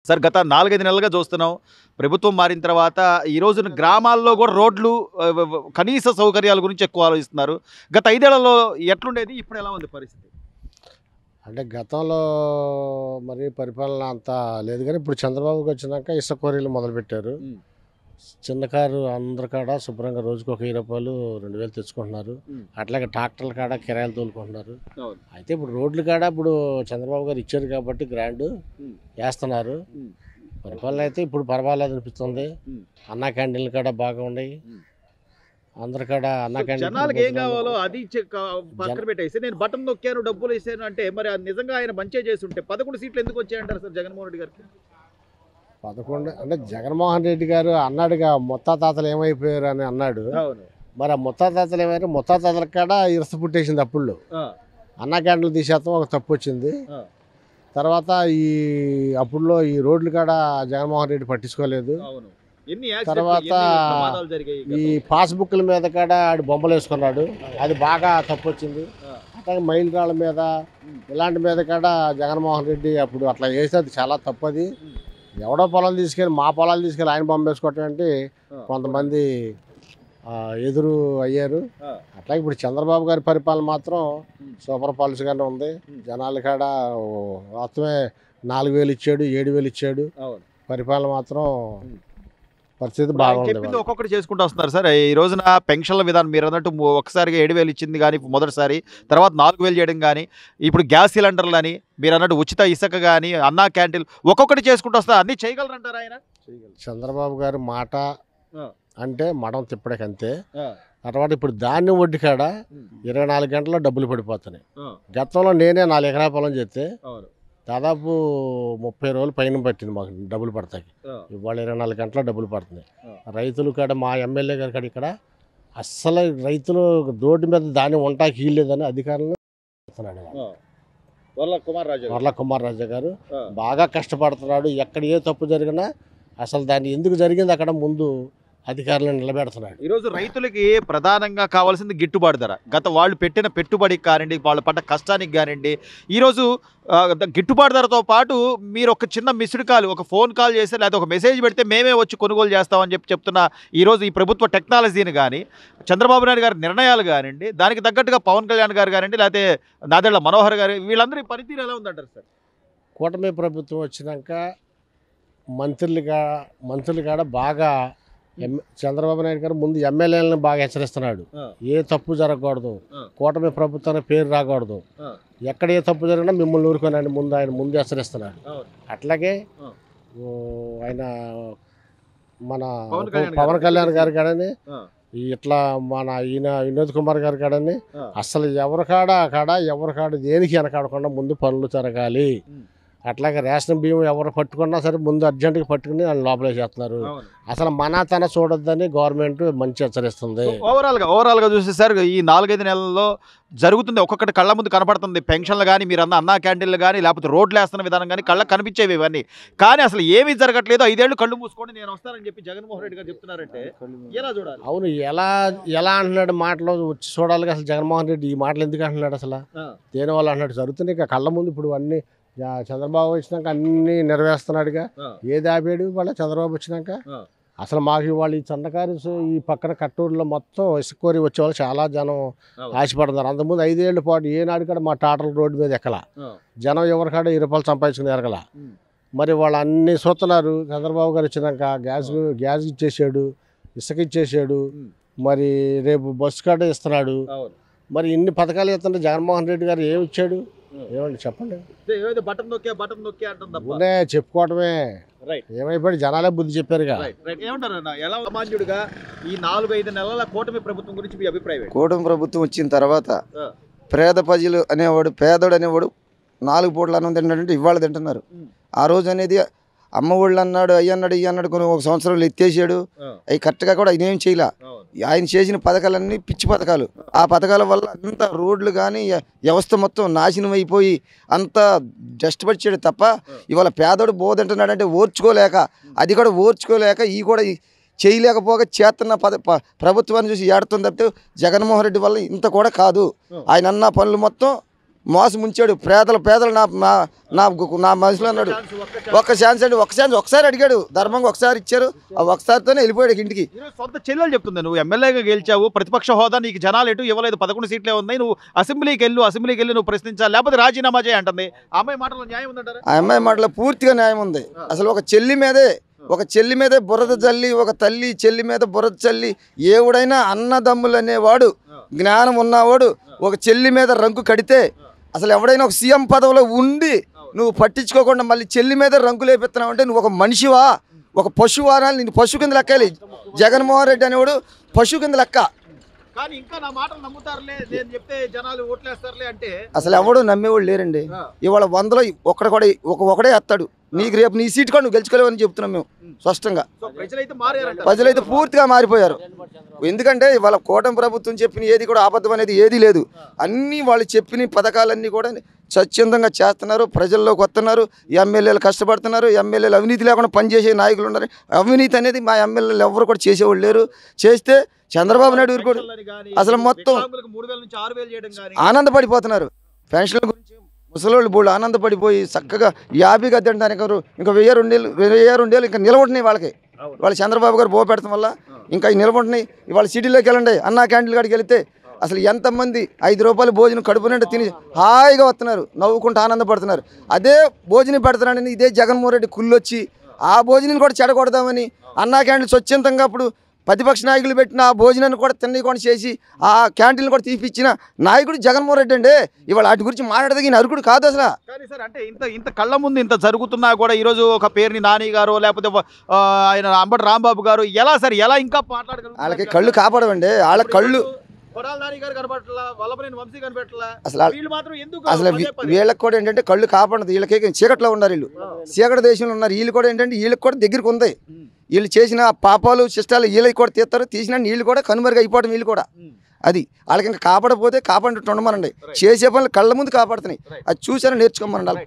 Sir గత 4, 5 నెలలుగా చూస్తున్నాం. ప్రభుత్వం మారిన తర్వాత ఈ రోజున గ్రామాల్లో కూడా రోడ్లు కనీస సౌకర్యాల గురించి ఎక్కువ ఆలోచిస్తున్నారు. గత 5 ఏళ్లలో ఎట్లుండేది? ఇప్పుడు ఎలా ఉంది పరిస్థితి? అంటే గతంలో మరి పరిపాలన అంత లేదు కానీ ఇప్పుడు చంద్రబాబుకి వచ్చినాక ఇసుక క్వారీలు మొదలుపెట్టారు. చిన్న కారు అందరి కాడ శుభ్రంగా రోజుకు ఒక 1000 రూపాయలు 2000 తెచ్చుకుంటున్నారు. అట్లాగే ట్రాక్టర్ల కాడ కిరాయిలు తోలుకుంటున్నారు. అయితే ఇప్పుడు రోడ్ల కాడ ఇప్పుడు చంద్రబాబు గారు ఇచ్చారు కాబట్టి గ్రాండ్ వేస్తున్నారు. పరిపాలన అయితే ఇప్పుడు పర్వాలేదు అనిపిస్తుంది. అన్నా క్యాంటీన్ల కాడ బాగా ఉన్నాయి. అందరి కాడ అన్నా జనాలకు ఏం కావాలో అది పక్కన పెట్టేసి నేను బటన్ నొక్కాను డబ్బులు వేసాను అంటే మరి అది నిజంగా ఆయన మంచిగా చేసి ఉంటే 11 సీట్లు ఎందుకు వచ్చాయంటారు సార్ జగన్మోహన్ రెడ్డి గారికి? 11 అంటే జగన్మోహన్ రెడ్డి గారు అన్నాడుగా ముత్తాతలు ఏమైపోయారు అని అన్నాడు. మరి ఆ ముత్తాతలు ఏమైనా ముత్తాతల కాడ ఇరస పుట్టేసింది. అప్పుడు అన్నా క్యాంటీన్లు తీసేస్తాం ఒక తప్పు వచ్చింది. తర్వాత అప్పుడులో ఈ రోడ్లు కాడ జగన్మోహన్ రెడ్డి పట్టించుకోలేదు. తర్వాత ఈ పాస్బుక్ల మీద కాడ ఆడు బొమ్మలు వేసుకున్నాడు, అది బాగా తప్పు వచ్చింది. అట్లాగే మైల్ రాళ్ళ మీద ఇలాంటి మీద కాడ జగన్మోహన్ రెడ్డి అప్పుడు అట్లా వేస్తే అది చాలా తప్పది. ఎవడో పొలాలు తీసుకెళ్ళి మా పొలాలు తీసుకెళ్ళి ఆయన బొమ్మ వేసుకోవటం అంటే కొంతమంది ఎదురు అయ్యారు. అట్లాగే ఇప్పుడు చంద్రబాబు గారి పరిపాలన మాత్రం సూపర్ పాలసీగానే ఉంది. జనాల కాడ మొత్తమే 4000 ఇచ్చాడు, 7000 ఇచ్చాడు. పరిపాలన మాత్రం పరిస్థితి బాగుంది. ఒక్కొక్కటి చేసుకుంటూ వస్తున్నారు సార్. ఈ రోజున పెన్షన్ల విధానం మీరు అన్నట్టు ఒకసారిగా 7000 ఇచ్చింది కానీ మొదటిసారి, తర్వాత 4000 చేయడం కానీ, ఇప్పుడు గ్యాస్ సిలిండర్లు అని మీరు అన్నట్టు ఉచిత ఇసుక కానీ, అన్నా క్యాంటీన్ ఒక్కొక్కటి చేసుకుంటూ వస్తారు. అన్ని చేయగలరంటారు ఆయన? చంద్రబాబు గారు మాట అంటే మడం తిప్పడానికి అంతే. తర్వాత ఇప్పుడు ధాన్యం వడ్డీ కాడ 24 గంటల్లో డబ్బులు పడిపోతున్నాయి. గతంలో నేనే 4 ఎకరాల పొలం చేస్తే దాదాపు 30 రోజులు పైన పట్టింది మాకు డబ్బులు పడతాయి. ఇవాళ 24 గంటల డబ్బులు పడుతున్నాయి. రైతులు కాడ మా ఎమ్మెల్యే గారి కాడ ఇక్కడ అస్సలు రైతులు రోడ్డు మీద ధాన్యం ఉంటాకి వీల్లేదని అధికారులు వర్ల కుమార్ రాజా గారు బాగా కష్టపడుతున్నాడు. ఎక్కడ ఏ తప్పు జరిగినా అసలు దాన్ని ఎందుకు జరిగింది అక్కడ ముందు అధికారులను నిలబెడుతున్నాడు. ఈరోజు రైతులకి ప్రధానంగా కావాల్సింది గిట్టుబాటు ధర. గత వాళ్ళు పెట్టిన పెట్టుబడికి కానివ్వండి, వాళ్ళు పడ్డ కష్టానికి కానివ్వండి, ఈరోజు గిట్టుబాటు ధరతో పాటు మీరు ఒక చిన్న మిస్డ్ కాల్, ఒక ఫోన్ కాల్ చేస్తే లేకపోతే ఒక మెసేజ్ పెడితే మేమే వచ్చి కొనుగోలు చేస్తామని చెప్తున్న ఈరోజు ఈ ప్రభుత్వ టెక్నాలజీని కానీ, చంద్రబాబు నాయుడు గారి నిర్ణయాలు కానివ్వండి, దానికి తగ్గట్టుగా పవన్ కళ్యాణ్ గారు కానివ్వండి, లేకపోతే నాదెళ్ల మనోహర్ గారు, వీళ్ళందరి పనితీరు ఎలా ఉందంటారు సార్? కూటమి ప్రభుత్వం వచ్చినాక మంత్రులు కాడ బాగా చంద్రబాబు నాయుడు గారు ముందు ఎమ్మెల్యేలను బాగా హెచ్చరిస్తున్నాడు. ఏ తప్పు జరగకూడదు, కూటమి ప్రభుత్వానికి పేరు రాకూడదు, ఎక్కడ ఏ తప్పు జరిగినా మిమ్మల్ని ఊరుకోనండి ముందు ఆయన ముందు హెచ్చరిస్తున్నాడు. అట్లాగే ఆయన మన పవన్ కళ్యాణ్ గారు కాడని ఇట్లా మన ఈయన వినోద్ కుమార్ గారు కాడని అసలు ఎవరి కాడ దేనికి వెనకాడకుండా ముందు పనులు జరగాలి. అట్లాగే రేషన్ బియ్యం ఎవరు పట్టుకున్నా సరే ముందు అర్జెంటుగా పట్టుకుని వాళ్ళు లోపలే చేస్తున్నారు. అసలు తన చూడొద్దని గవర్నమెంట్ మంచి హెచ్చరిస్తుంది. ఓవరాల్గా చూస్తే సార్ ఈ 4-5 నెలల్లో జరుగుతుంది, ఒక్కొక్కటి కళ్ళ ముందు కనపడుతుంది. పెన్షన్లు కానీ, మీరు అన్నా క్యాంటీన్లు కానీ, లేకపోతే రోడ్లు వేస్తున్న విధానం కానీ కళ్ళకు కనిపించేవి ఇవన్నీ. కానీ అసలు ఏమీ జరగట్లేదు. 5 ఏళ్ళు కళ్ళు మూసుకోండి నేను వస్తానని చెప్పి జగన్మోహన్ రెడ్డి గారు చెప్తున్నారంటే ఎలా చూడాలి? అవును, ఎలా అంటున్నాడు మాటలు వచ్చి చూడాలి. అసలు జగన్మోహన్ రెడ్డి ఈ మాటలు ఎందుకు అంటున్నాడు? అసలు దేనివల్ల అంటున్నాడు? జరుగుతుంది ఇక కళ్ళ ముందు. ఇప్పుడు అన్ని చంద్రబాబు వచ్చినాక అన్ని నెరవేరుస్తున్నాడుగా. ఏది ఆపాడు వాళ్ళ చంద్రబాబు వచ్చినాక? అసలు మాకు వాళ్ళు ఈ చందకారి ఈ పక్కన కట్టూరులో మొత్తం ఇసుకోరి వచ్చేవాళ్ళు చాలా జనం ఆశపడుతున్నారు. అంతకుముందు 5 ఏళ్ళ పాటు ఏనాడు కూడా మా టాటల్ రోడ్డు మీద ఎక్కల జనం ఎవరికాడ 10 రూపాయలు సంపాదించుకుని ఎరగల. మరి వాళ్ళు అన్నీ చూస్తున్నారు. చంద్రబాబు గారు వచ్చినాక గ్యాస్ ఇచ్చేసాడు, ఇసుక ఇచ్చేసాడు, మరి రేపు బస్సు కాడ ఇస్తున్నాడు. మరి ఇన్ని పథకాలు ఇస్తుంటే జగన్మోహన్ రెడ్డి గారు ఏమి ఇచ్చాడు? ఏమండి చెప్పండి. చెప్పుకోవటమే. ఏమైపోయి జనాలే బుద్ధి చెప్పారుగా. సామాన్యుడిగా ఈ 4-5 నెలల కూటమి ప్రభుత్వం గురించి మీ అభిప్రాయం? కూటమి ప్రభుత్వం వచ్చిన తర్వాత పేద ప్రజలు అనేవాడు, పేదోడు అనేవాడు 4 పూటలు అన్నం తింటాడంటే ఇవాళ తింటున్నారు. ఆ రోజు అనేది అమ్మ ఒళ్ళు అన్నాడు, అయ్యి అన్నాడు, ఇవి అన్నాడు, కొన్ని 1 సంవత్సరంలో ఎత్తేసాడు. అవి కరెక్ట్గా కూడా ఆయన ఏం చేయలే. ఆయన చేసిన పథకాలన్నీ పిచ్చి పథకాలు. ఆ పథకాల వల్ల అంత రోడ్లు కానీ వ్యవస్థ మొత్తం నాశనం అయిపోయి అంతా డస్ట్పడిచాడు తప్ప ఇవాళ పేదోడు బోధంటున్నాడంటే ఓర్చుకోలేక, అది కూడా ఓర్చుకోలేక ఈ కూడా చేయలేకపోగా చేస్తున్న ప్రభుత్వాన్ని చూసి ఏడుతుంది తప్పితే జగన్మోహన్ రెడ్డి వల్ల ఇంత కూడా కాదు. ఆయన అన్న పనులు మొత్తం మోసం ముంచాడు. పేదలు నా నా నా నా మనసులో అన్నాడు. ఒక్క ఛాన్స్ అండి, ఒకసారి అడిగాడు. ధర్మంగా ఒకసారి ఇచ్చారు. ఆ ఒకసారితోనే వెళ్ళిపోయాడు ఇంటికి. సొంత చెల్లెలు చెప్తుంది, నువ్వు ఎమ్మెల్యేగా గెలిచావు, ప్రతిపక్ష హోదా నీకు జనాలు ఎటు ఇవ్వలేదు, 11 సీట్లే ఉన్నాయి, నువ్వు అసెంబ్లీకి వెళ్ళి నువ్వు ప్రశ్నించాలి, లేకపోతే రాజీనామా చేయి అంటుంది. ఆ అమ్మాయి మాటలో న్యాయం ఉందంటారా? ఆ అమ్మాయి మాటలో పూర్తిగా న్యాయం ఉంది. అసలు ఒక చెల్లి మీదే బురద చల్లి, ఒక తల్లి చెల్లి మీద బురద చల్లి, ఏవుడైనా అన్నదమ్ములు అనేవాడు, జ్ఞానం ఉన్నవాడు ఒక చెల్లి మీద రంకు కడితే, అసలు ఎవడైనా ఒక సీఎం పదవిలో ఉండి నువ్వు పట్టించుకోకుండా మళ్ళీ చెల్లి మీద రంకు లేపిస్తున్నావు అంటే నువ్వు ఒక మనిషివా, ఒక పశువా? నేను పశువు కింద లెక్కాలి. జగన్మోహన్ రెడ్డి అనేవాడు పశువు కింద లెక్క. కానీ ఇంకా నా మాటలు నమ్ముతారులే, నేను చెప్తే జనాలు ఓట్లేస్తారులే అంటే అసలు ఎవడు నమ్మేవాళ్ళు లేరండి. ఇవాళ 100లో ఒకడే ఎత్తాడు. నీకు రేపు నీ సీటు కూడా నువ్వు గెలుచుకోలేవని చెప్తున్నాం మేము స్పష్టంగా. ప్రజలైతే పూర్తిగా మారిపోయారు. ఎందుకంటే ఇవాళ కూటమి ప్రభుత్వం చెప్పిన ఏది కూడా అబద్ధం అనేది ఏదీ లేదు. అన్నీ వాళ్ళు చెప్పిన పథకాలన్నీ కూడా స్వచ్ఛందంగా చేస్తున్నారు, ప్రజల్లోకి వస్తున్నారు, ఎమ్మెల్యేలు కష్టపడుతున్నారు, ఎమ్మెల్యేలు అవినీతి లేకుండా పనిచేసే నాయకులు ఉన్నారు. అవినీతి అనేది మా ఎమ్మెల్యేలు ఎవరు కూడా చేసేవాళ్ళు లేరు. చేస్తే చంద్రబాబు నాయుడు కూడా అసలు మొత్తం ఆనందపడిపోతున్నారు. పెన్షన్ల గురించి ముసలోళ్ళు బోళ్ళు ఆనందపడిపోయి చక్కగా యాభీగా తినడానికి ఇంకా 1000-2000 ఇంకా నిలబడుతున్నాయి వాళ్ళకి. వాళ్ళు చంద్రబాబు గారు బో పెడతాం వల్ల ఇంకా నిలబడుతున్నాయి. ఇవాళ సిటీలోకి వెళ్ళండి, అన్నా క్యాంటీన్ కాడికి వెళితే అసలు ఎంతమంది 5 రూపాయలు భోజనం కడుపు నిండా తిని హాయిగా వస్తున్నారు, నవ్వుకుంటూ ఆనందపడుతున్నారు. అదే భోజనం పెడుతున్నాడని ఇదే జగన్మోహన్ రెడ్డి కుళ్ళొచ్చి ఆ భోజనం కూడా చెడగొడదామని అన్నా క్యాంటీన్ స్వచ్ఛందంగా అప్పుడు ప్రతిపక్ష నాయకులు పెట్టిన ఆ భోజనాన్ని కూడా తిన్నకుండా చేసి ఆ క్యాంటీన్లు కూడా తీపిచ్చిన నాయకుడు జగన్మోహన్ రెడ్డి అండి. ఇవాళ వాటి గురించి మాట్లాడదగిన అరుకుడు కాదు అసలు. కానీ సార్ అంటే ఇంత కళ్ళ ముందు ఇంత జరుగుతున్నా కూడా ఈరోజు ఒక పేరుని నాని గారు లేకపోతే ఆయన అంబటి రాంబాబు గారు ఎలా సార్ ఎలా ఇంకా మాట్లాడగలుగుతారు? వాళ్ళకి కళ్ళు కాపాడవండి. వాళ్ళ కళ్ళు అసలు వీళ్ళకి కూడా ఏంటంటే కళ్ళు కాపాడదు. వీళ్ళకి చీకట్లో ఉన్నారు, వీళ్ళు చీకటి దేశంలో ఉన్నారు. వీళ్ళు కూడా ఏంటంటే వీళ్ళకి కూడా దగ్గరికి ఉంది. వీళ్ళు చేసిన పాపాలు శిష్టాలు వీళ్ళకి కూడా తీస్తారు. తీసిన వీళ్ళు కూడా కనుమరుగు అయిపోవడం వీళ్ళు కూడా. అది వాళ్ళకి ఇంకా కాపాడపోతే కాపాడినట్టు ఉండమనండి. చేసే పనులు కళ్ళ ముందు కాపాడుతున్నాయి. అది చూసారని నేర్చుకోమనండి.